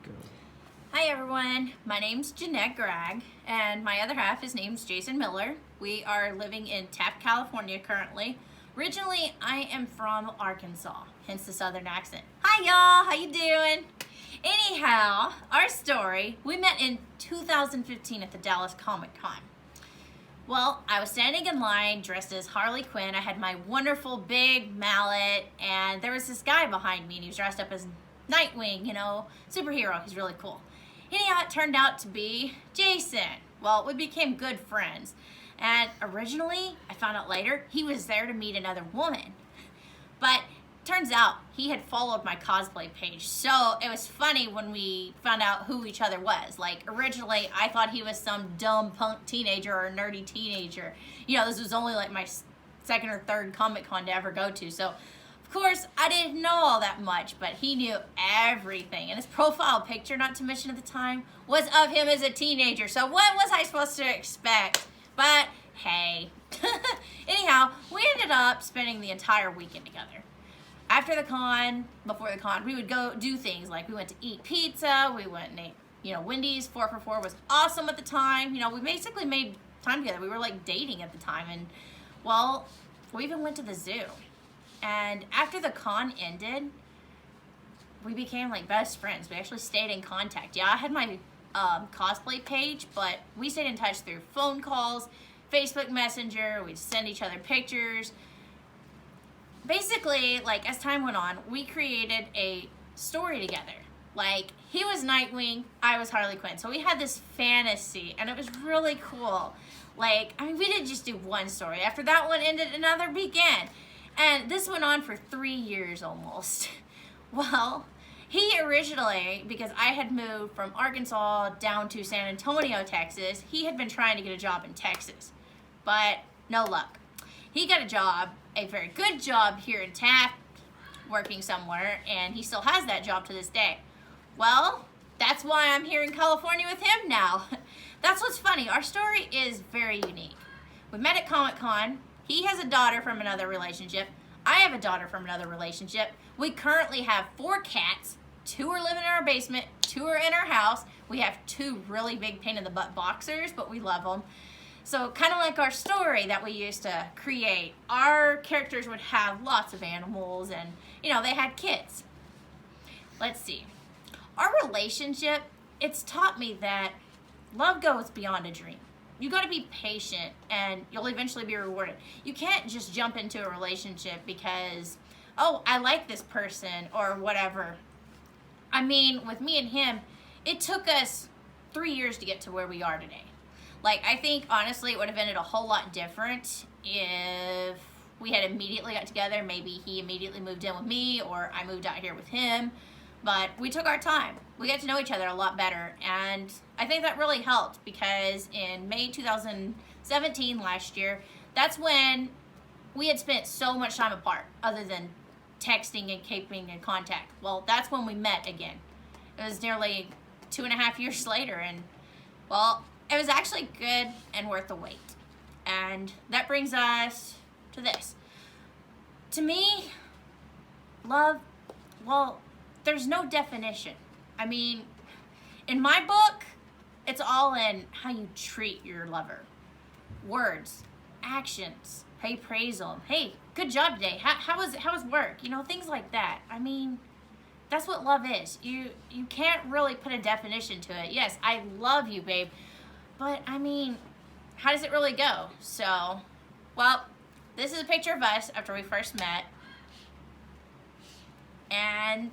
Go. Hi everyone, my name's Jdgragg, and my other half, his name's Jason Miller. We are living in Taft, California currently. Originally, I am from Arkansas, hence the southern accent. Hi y'all, how you doing? Anyhow, our story, we met in 2015 at the Dallas Comic Con. Well, I was standing in line dressed as Harley Quinn. I had my wonderful big mallet, and there was this guy behind me, and he was dressed up as Nightwing, superhero. He's really cool. Anyhow, it turned out to be Jason. Well, we became good friends. And originally, I found out later, he was there to meet another woman. But turns out he had followed my cosplay page. So it was funny when we found out who each other was. Like, originally, I thought he was some dumb punk teenager or nerdy teenager. This was only like my second or third Comic Con to ever go to. So of course, I didn't know all that much, but he knew everything. And his profile picture, not to mention at the time, was of him as a teenager. So what was I supposed to expect? But hey. Anyhow, we ended up spending the entire weekend together. After the con, before the con, we would go do things like we went to eat pizza, we went and ate, Wendy's 4 for $4 was awesome at the time. We basically made time together. We were like dating at the time, and well, we even went to the zoo. And after the con ended, we became like best friends. We actually stayed in contact. Yeah, I had my cosplay page, but we stayed in touch through phone calls, Facebook Messenger. We'd send each other pictures. Basically, like as time went on, we created a story together. Like he was Nightwing, I was Harley Quinn. So we had this fantasy, and it was really cool. We didn't just do one story. After that one ended, another began. And this went on for 3 years almost. Well, he originally, because I had moved from Arkansas down to San Antonio, Texas, he had been trying to get a job in Texas, but no luck. He got a job, a very good job here in Taft, working somewhere, and he still has that job to this day. Well, that's why I'm here in California with him now. That's what's funny. Our story is very unique. We met at Comic Con. He has a daughter from another relationship. I have a daughter from another relationship. We currently have 4 cats. 2 are living in our basement. 2 are in our house. We have 2 really big pain-in-the-butt boxers, but we love them. So kind of like our story that we used to create, our characters would have lots of animals and, they had kids. Let's see. Our relationship, it's taught me that love goes beyond a dream. You got to be patient, and you'll eventually be rewarded. You can't just jump into a relationship because, oh, I like this person or whatever. I mean, with me and him, it took us 3 years to get to where we are today. I think, honestly, it would have ended a whole lot different if we had immediately got together. Maybe he immediately moved in with me, or I moved out here with him. But we took our time. We got to know each other a lot better, and I think that really helped because in May 2017, last year, that's when we had spent so much time apart other than texting and keeping in contact. Well, that's when we met again. It was nearly 2.5 years later, and well, it was actually good and worth the wait. And that brings us to this. To me, love, well, there's no definition. I mean, in my book, it's all in how you treat your lover. Words, actions, how you praise them. Hey, good job today. How was work? Things like that. I mean, that's what love is. You can't really put a definition to it. Yes, I love you, babe. But, I mean, how does it really go? So, well, this is a picture of us after we first met. And